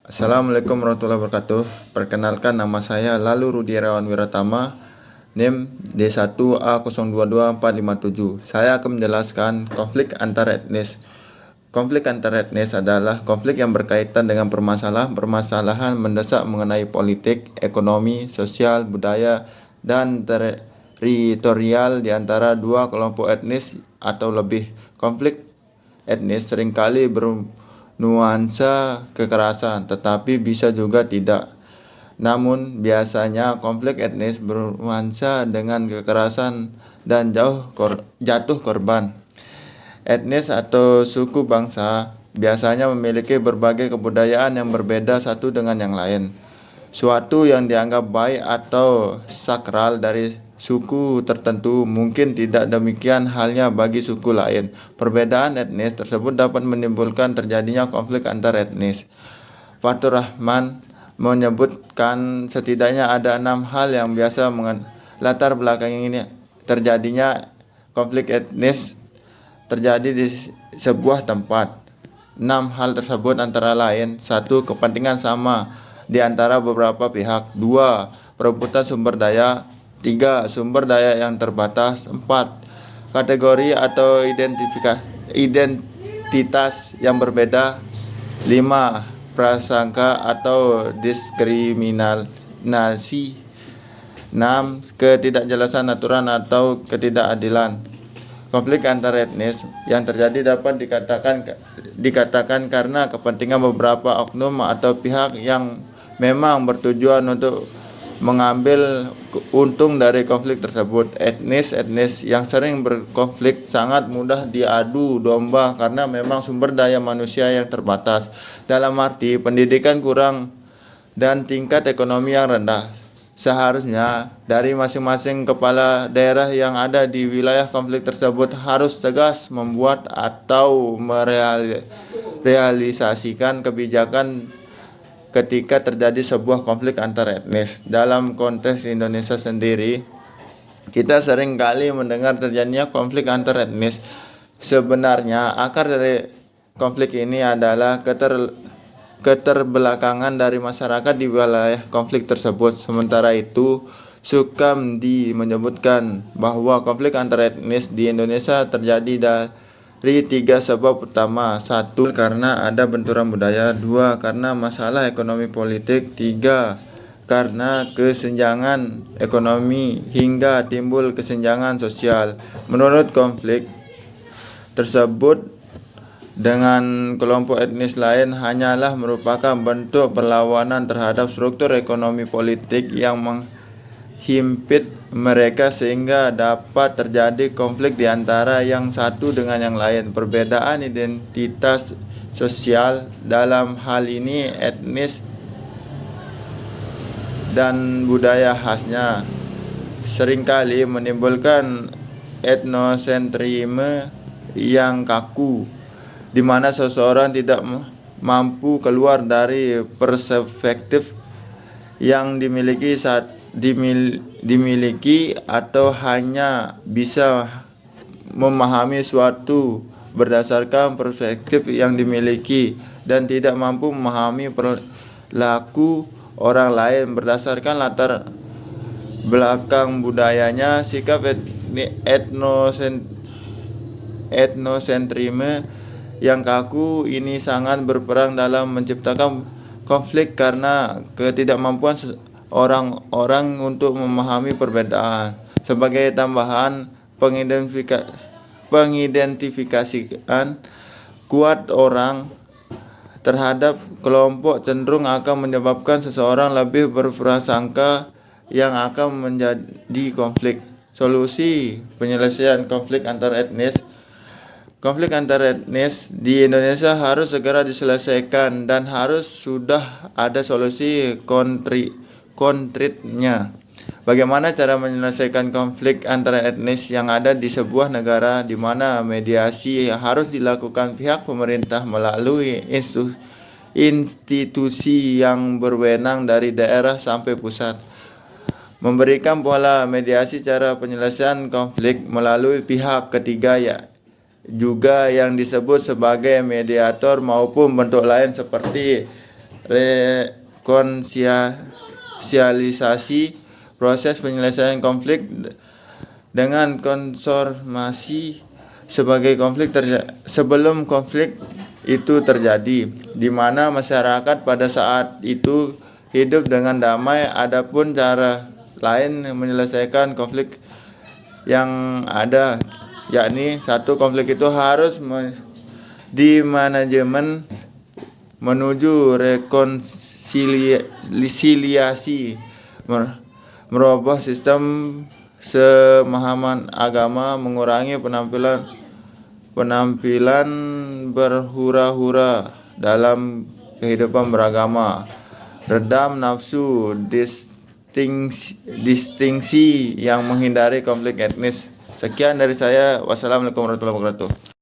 Assalamualaikum warahmatullahi wabarakatuh. Perkenalkan, nama saya Lalu Rudi Irawan Wiratama, NIM D1A022457. Saya akan menjelaskan konflik antar etnis. Konflik antar etnis adalah konflik yang berkaitan dengan permasalahan mendesak mengenai politik, ekonomi, sosial, budaya, dan teritorial di antara dua kelompok etnis atau lebih. Konflik etnis seringkali bernuansa kekerasan, tetapi bisa juga tidak. Namun, biasanya konflik etnis bernuansa dengan kekerasan dan jatuh korban. Etnis atau suku bangsa biasanya memiliki berbagai kebudayaan yang berbeda satu dengan yang lain. Suatu yang dianggap baik atau sakral dari suku tertentu mungkin tidak demikian halnya bagi suku lain. Perbedaan etnis tersebut dapat menimbulkan terjadinya konflik antar etnis. Fathur Rahman menyebutkan setidaknya ada 6 hal yang biasa latar belakang ini terjadinya konflik etnis terjadi di sebuah tempat. 6 hal tersebut antara lain: 1. Kepentingan sama di antara beberapa pihak. 2. Perebutan sumber daya. 3. Sumber daya yang terbatas. 4. Kategori atau identitas yang berbeda. 5. Prasangka atau diskriminasi. 6. Ketidakjelasan aturan atau ketidakadilan. Konflik antar etnis yang terjadi dapat dikatakan karena kepentingan beberapa oknum atau pihak yang memang bertujuan untuk mengambil untung dari konflik tersebut. Etnis yang sering berkonflik sangat mudah diadu domba karena memang sumber daya manusia yang terbatas, dalam arti pendidikan kurang dan tingkat ekonomi yang rendah. Seharusnya dari masing-masing kepala daerah yang ada di wilayah konflik tersebut harus tegas membuat atau merealisasikan kebijakan ketika terjadi sebuah konflik antar etnis. Dalam konteks Indonesia sendiri, kita sering kali mendengar terjadinya konflik antar etnis. Sebenarnya akar dari konflik ini adalah keterbelakangan dari masyarakat di wilayah konflik tersebut. Sementara itu, Sukamdi menyebutkan bahwa konflik antar etnis di Indonesia terjadi dari 3 sebab utama. 1. Karena ada benturan budaya. 2. Karena masalah ekonomi politik. 3. Karena kesenjangan ekonomi hingga timbul kesenjangan sosial. Menurut konflik tersebut dengan kelompok etnis lain hanyalah merupakan bentuk perlawanan terhadap struktur ekonomi politik yang menghimpit mereka sehingga dapat terjadi konflik di antara yang satu dengan yang lain. Perbedaan identitas sosial, dalam hal ini etnis dan budaya khasnya, seringkali menimbulkan etnosentrisme yang kaku, di mana seseorang tidak mampu keluar dari perspektif yang dimiliki atau hanya bisa memahami suatu berdasarkan perspektif yang dimiliki dan tidak mampu memahami perilaku orang lain berdasarkan latar belakang budayanya. Sikap etnosentrisme yang kaku ini sangat berperan dalam menciptakan konflik karena ketidakmampuan orang-orang untuk memahami perbedaan. Sebagai tambahan, pengidentifikasian kuat orang terhadap kelompok cenderung akan menyebabkan seseorang lebih berprasangka yang akan menjadi konflik. Solusi penyelesaian konflik antar etnis. Konflik antar etnis di Indonesia harus segera diselesaikan dan harus sudah ada solusi konkretnya. Bagaimana cara menyelesaikan konflik antar etnis yang ada di sebuah negara, di mana mediasi harus dilakukan pihak pemerintah melalui institusi yang berwenang dari daerah sampai pusat. Memberikan pola mediasi cara penyelesaian konflik melalui pihak ketiga juga yang disebut sebagai mediator maupun bentuk lain seperti rekonsiliasi, proses penyelesaian konflik dengan konsumasi sebelum konflik itu terjadi, di mana masyarakat pada saat itu hidup dengan damai. Adapun cara lain menyelesaikan konflik yang ada, yakni satu, konflik itu harus dimanajemen menuju rekonsiliasi, merubah sistem semahaman agama, mengurangi penampilan berhura-hura dalam kehidupan beragama, redam nafsu, distingsi yang menghindari konflik etnis. Sekian dari saya. Wassalamualaikum warahmatullahi wabarakatuh.